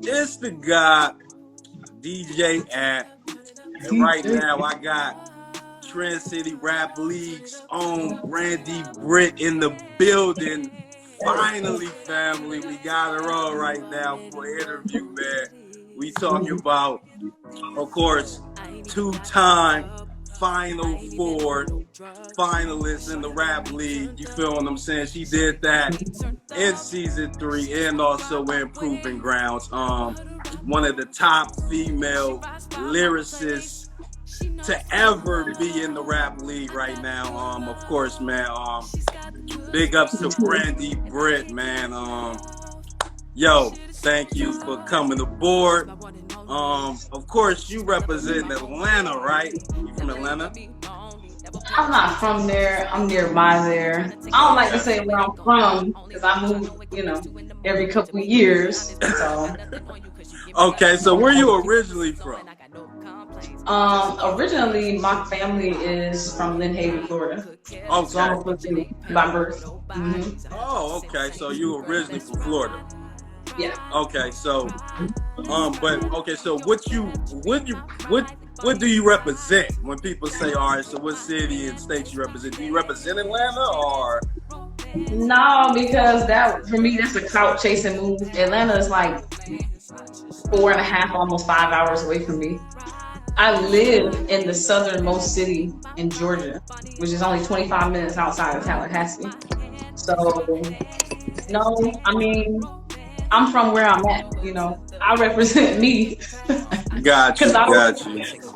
It's the guy, DJ Ant. And right now I got Trend City Rap League's own Brandee Britt in the building. Finally, family, we got her on right now for an interview, man. We talking about, of course, two-time Final Four finalists in the Rap League. You feel what I'm saying? She did that in season 3 and also in Proving Grounds. One of the top female lyricists to ever be in the Rap League right now. Of course, man. Big ups to Brandee Britt, man. Yo, thank you for coming aboard. Of course, you represent Atlanta, right? You from Atlanta? I'm not from there. I'm nearby there. I don't like to say where I'm from because I move, every couple of years. So, Okay, so where you originally from? originally my family is from Lynn Haven, Florida. Okay. So I'm a Floridian by birth. Oh, okay. So you originally from Florida? Yeah. Okay. So, So what do you represent when people say, all right? So what city and state you represent? Do you represent Atlanta or? No, because that for me that's a clout chasing move. Atlanta is like 4.5, almost 5 hours away from me. I live in the southernmost city in Georgia, which is only 25 minutes outside of Tallahassee. So, no, I mean, I'm from where I'm at, I represent me. Got you.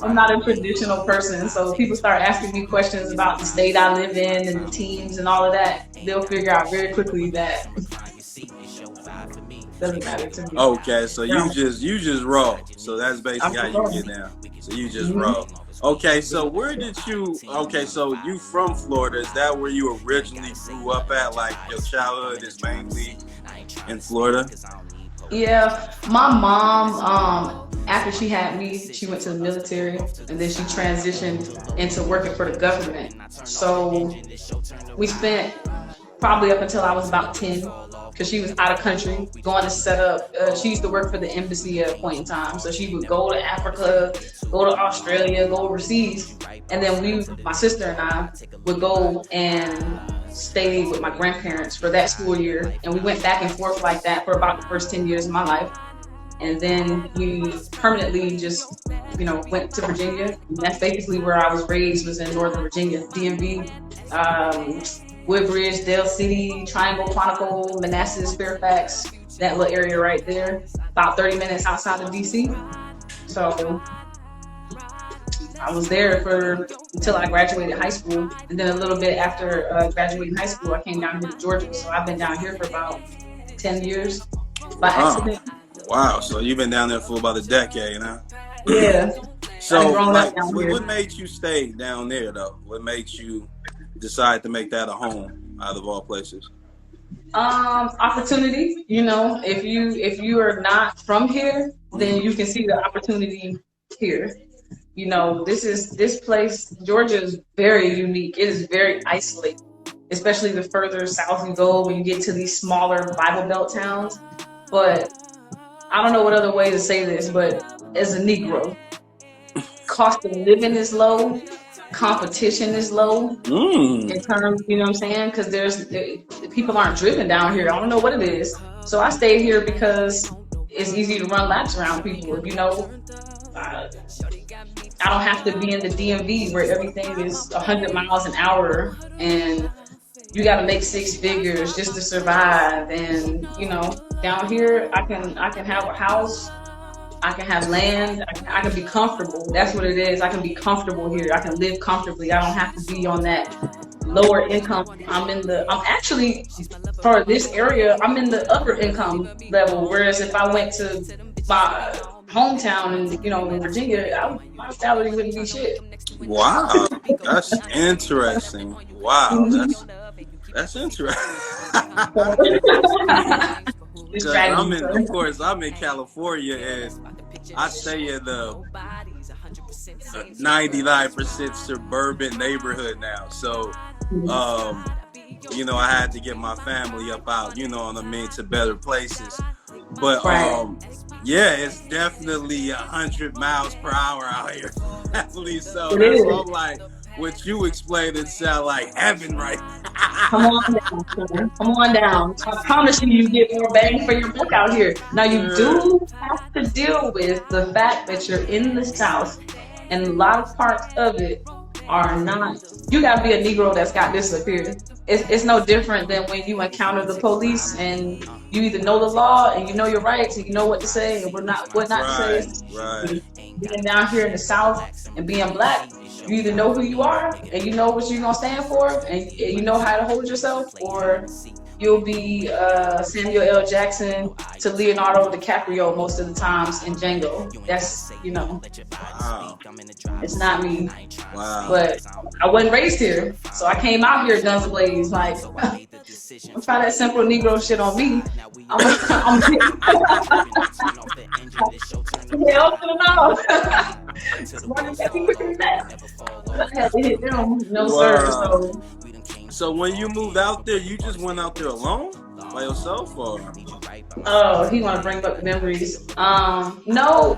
I'm not a traditional person. So people start asking me questions about the state I live in and the teams and all of that. They'll figure out very quickly that doesn't matter to me. Okay, so you just roll. So that's basically how you get down. So you just roll. Okay, so so you from Florida. Is that where you originally grew up at? Like your childhood is mainly in Florida? Yeah, my mom, after she had me, she went to the military and then she transitioned into working for the government. So we spent probably up until I was about 10, because she was out of country, going to set up, she used to work for the embassy at a point in time. So she would go to Africa, go to Australia, go overseas. And then my sister and I would go and stay with my grandparents for that school year. And we went back and forth like that for about the first 10 years of my life. And then we permanently just, went to Virginia. And that's basically where I was raised, was in Northern Virginia, DMV, Woodbridge, Dale City, Triangle, Quantico, Manassas, Fairfax, that little area right there, about 30 minutes outside of DC. So I was there until I graduated high school. And then a little bit after graduating high school, I came down here to Georgia. So I've been down here for about 10 years by accident. Wow, so you've been down there for about a decade, huh? Yeah. So what made you stay down there, though? What made you decide to make that a home out of all places? Opportunity. If you are not from here, then you can see the opportunity here. This place, Georgia, is very unique. It is very isolated, especially the further south you go when you get to these smaller Bible Belt towns. But I don't know what other way to say this, but as a Negro, cost of living is low. Competition is low in terms, you know what I'm saying? Because people aren't driven down here. I don't know what it is. So I stayed here because it's easy to run laps around people. I don't have to be in the DMV where everything is 100 miles an hour and you got to make 6 figures just to survive. And down here I can have a house. I can have land. I can be comfortable. That's what it is. I can be comfortable here. I can live comfortably. I don't have to be on that lower income. I'm actually, for this area, I'm in the upper income level. Whereas if I went to my hometown in Virginia, my salary wouldn't be shit. Wow, that's interesting. Wow, that's interesting. I'm in California and I stay in the 99% suburban neighborhood now. So, I had to get my family up out, to better places. But Right. yeah, it's definitely 100 miles per hour out here. Definitely so. It That's why is. I'm like, what you explained, it sound like heaven, right? Come on down, son. Come on down. I promise you, you get more bang for your buck out here. Now, you Yeah. do have to deal with the fact that you're in the South, and a lot of parts of it are not. You got to be a Negro that's got this up here. It's no different than when you encounter the police and you either know the law and you know your rights and you know what to say and what not to say. Right, right. Being down here in the South and being black, you either know who you are and you know what you're gonna stand for and you know how to hold yourself, or you'll be Samuel L. Jackson to Leonardo DiCaprio most of the times in Django. That's, Wow. it's not me. Wow. But I wasn't raised here, so I came out here guns ablaze. Like, don't try that simple Negro shit on me. I'm hell to the mouth. Running back quicker than that. I had to hit them. No, sir. Wow. So when you moved out there, you just went out there alone by yourself, or? Oh, he want to bring up the memories. No,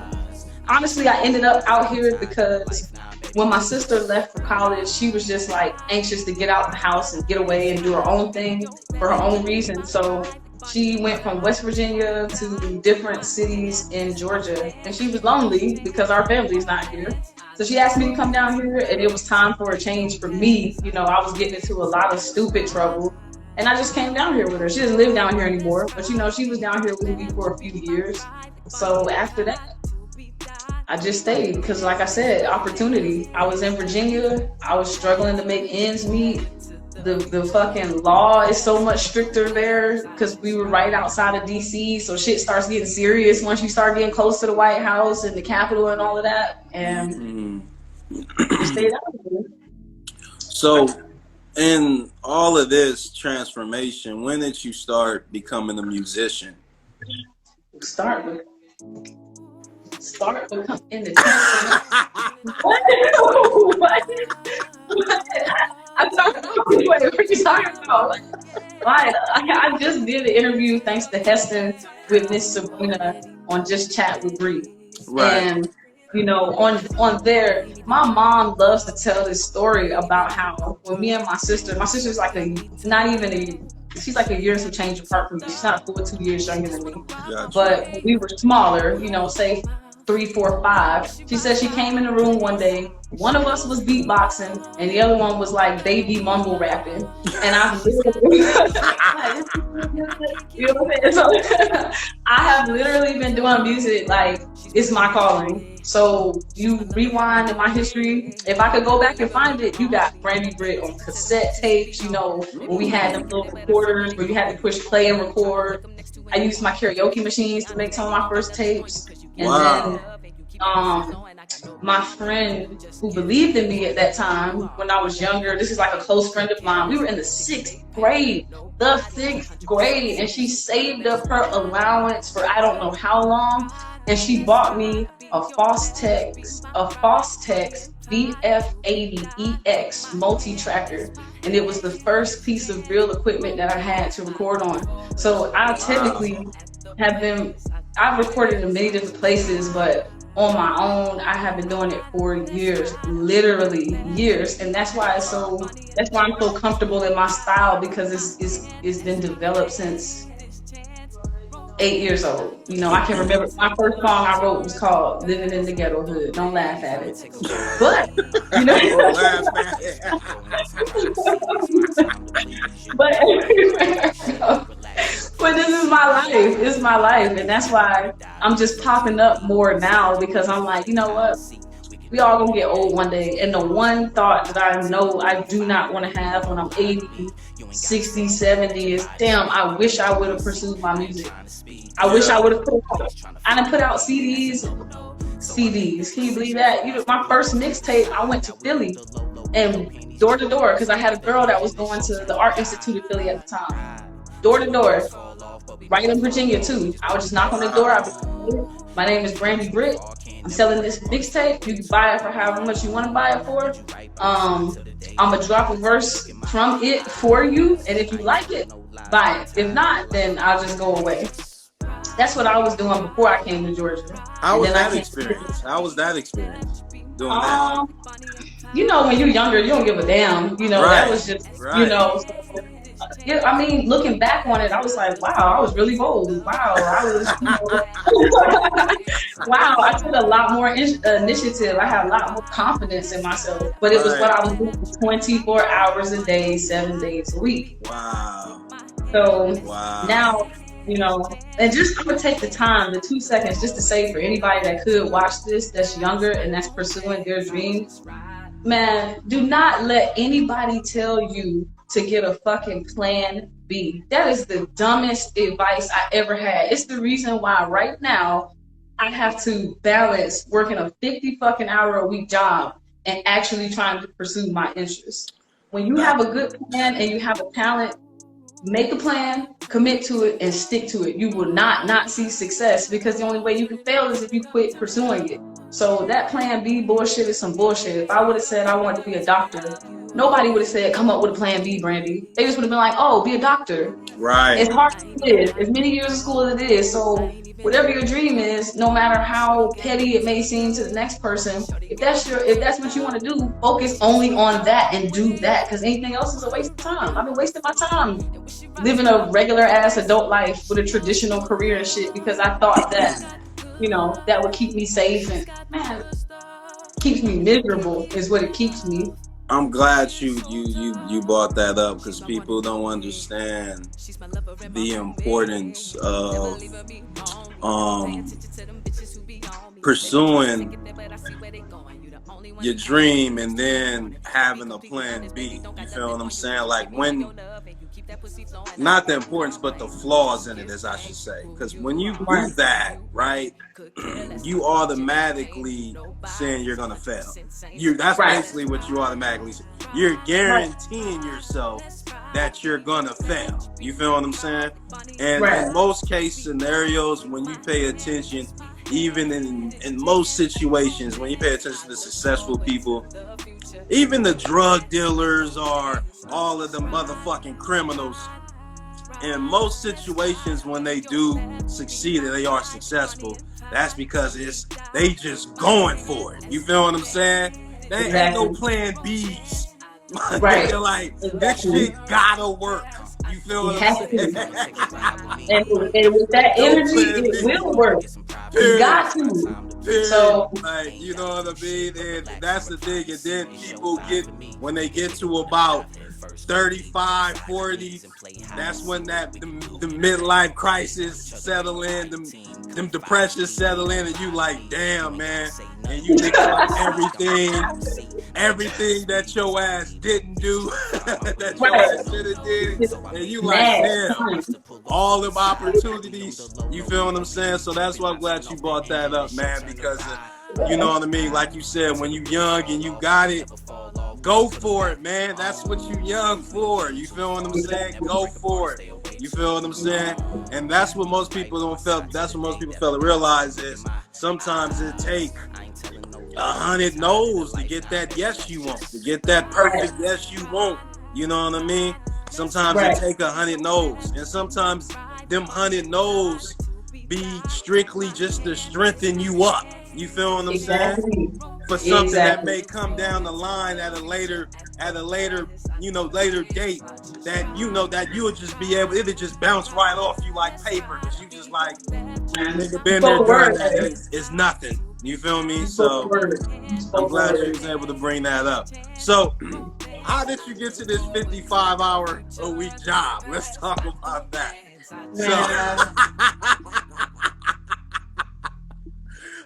honestly, I ended up out here because when my sister left for college, she was just like anxious to get out the house and get away and do her own thing for her own reason. So she went from West Virginia to different cities in Georgia, and she was lonely because our family's not here. So she asked me to come down here, and it was time for a change for me. I was getting into a lot of stupid trouble, and I just came down here with her. She doesn't live down here anymore, but she was down here with me for a few years. So after that, I just stayed because, like I said, opportunity. I was in Virginia. I was struggling to make ends meet. The fucking law is so much stricter there because we were right outside of DC. So shit starts getting serious once you start getting close to the White House and the Capitol and all of that. And I stayed out here. So, in all of this transformation, when did you start becoming a musician? Start becoming in the transformation. What? I started. Wait, what are you talking about? I just did an interview thanks to Heston with Miss Sabrina on Just Chat with Bree. Right. And on there, my mom loves to tell this story about how when me and my sister's like she's like a year and some change apart from me. She's not a full 2 years younger than me. Gotcha. But when we were smaller, say 3, 4, 5. She said she came in the room one day. One of us was beatboxing, and the other one was like baby mumble rapping. And I literally, So I have literally been doing music like it's my calling. So you rewind in my history. If I could go back and find it, you got Brandee Britt on cassette tapes. When we had them little recorders where you had to push play and record. I used my karaoke machines to make some of my first tapes. And then my friend who believed in me at that time when I was younger, this is like a close friend of mine, we were in the 6th grade, and she saved up her allowance for I don't know how long, and she bought me a Fostex VF80EX multi-tracker, and it was the first piece of real equipment that I had to record on. So I technically I've recorded in many different places, but on my own, I have been doing it for years, literally years, and that's why I'm so comfortable in my style, because it's been developed since 8 years old. I can remember my first song I wrote was called "Living in the Ghetto Hood." Don't laugh at it, but But this is my life. It's my life. And that's why I'm just popping up more now, because I'm like, you know what? We all gonna get old one day. And the one thought that I know I do not want to have when I'm 80, 60, 70 is, damn, I wish I would have pursued my music. I wish I would have I done put out CDs. Can you believe that? My first mixtape, I went to Philly and door to door, because I had a girl that was going to the Art Institute of Philly at the time. Door to door, right in Virginia too. I would just knock on the door. I'd be, my name is Brandee Britt. I'm selling this mixtape. You can buy it for however much you want to buy it for. I'm gonna drop a verse from it for you, and if you like it, buy it. If not, then I'll just go away. That's what I was doing before I came to Georgia. How was that experience? How was that experience? Doing that? You know, when you're younger, you don't give a damn. You know, that was just, you know. Yeah, I mean, looking back on it, I was like, wow, I was really bold. Wow, I was, you know, wow, I took a lot more initiative. I had a lot more confidence in myself. But it was what I was doing 24 hours a day, 7 days a week. Wow. So now, you know, and just I'm gonna take the time, the 2 seconds, just to say for anybody that could watch this, that's younger and that's pursuing their dreams, man, do not let anybody tell you to get a fucking plan B. That is the dumbest advice I ever had. It's the reason why right now I have to balance working a 50 fucking hour a week job and actually trying to pursue my interests. When you have a good plan and you have a talent, make a plan, commit to it, and stick to it. You will not see success, because the only way you can fail is if you quit pursuing it. So that plan B bullshit is some bullshit. If I would have said I wanted to be a doctor, nobody would have said, come up with a plan B, Brandee. They just would have been like, oh, be a doctor. Right. It's hard as it is. As many years of school as it is. So whatever your dream is, no matter how petty it may seem to the next person, if that's what you want to do, focus only on that and do that, because anything else is a waste of time. I've been wasting my time living a regular ass adult life with a traditional career and shit, because I thought that, you know, that would keep me safe, and man, keeps me miserable is what it keeps me. I'm glad you brought that up, because people don't understand the importance of pursuing your dream and then having a plan B. You feel what I'm saying? Like, when, not the importance, but the flaws in it, as I should say. Because when you do that, right, you automatically saying you're gonna fail. That's basically what you automatically say. You're guaranteeing yourself that you're gonna fail. You feel what I'm saying? And in most case scenarios, when you pay attention, even in most situations, when you pay attention to successful people, even the drug dealers or all of the motherfucking criminals, in most situations when they do succeed and they are successful, that's because they just going for it. You feel what I'm saying? There ain't no plan B's. They're like, this shit gotta work. You feel what I'm saying? And with that energy, it will work. You got to. So, like, you know what I mean? And that's the thing. And then people when they get to about 35, 40, that's when the midlife crisis settle in, them depressions settle in, and you like, damn, man. And you think about everything that your ass didn't do, that your ass should have did, and you like, damn, all them opportunities. You feel what I'm saying? So that's why I'm glad you brought that up, man, because you know what I mean? Like you said, when you young and you got it, go for it, man. That's what you young for. You feel what I'm saying? Go for it. You feel what I'm saying? And that's what most people that's what most people fail to realize is sometimes it takes 100 no's to get that yes you want, to get that perfect yes you want. You know what I mean? Sometimes it take 100 no's, and sometimes them 100 no's be strictly just to strengthen you up. You feel what I'm saying? For something that may come down the line at a later, later date, that that you'll just be able, it'll just bounce right off you like paper, because you just like, nigga been there doing that. It's nothing. You feel me? So I'm glad you was able to bring that up. So how did you get to this 55-hour a week job? Let's talk about that.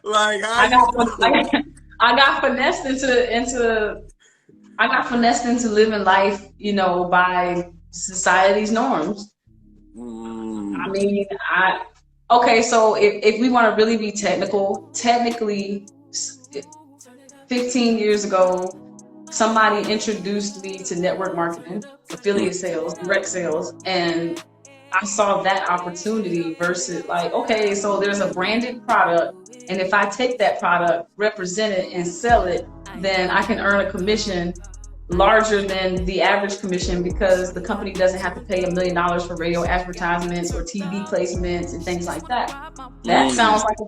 Like, I got finessed into living life, by society's norms. I mean, so if we want to really be technically 15 years ago, somebody introduced me to network marketing, affiliate sales, direct sales, and I saw that opportunity versus so there's a branded product, and if I take that product, represent it, and sell it, then I can earn a commission larger than the average commission because the company doesn't have to pay $1 million for radio advertisements or TV placements and things like that. That sounds like a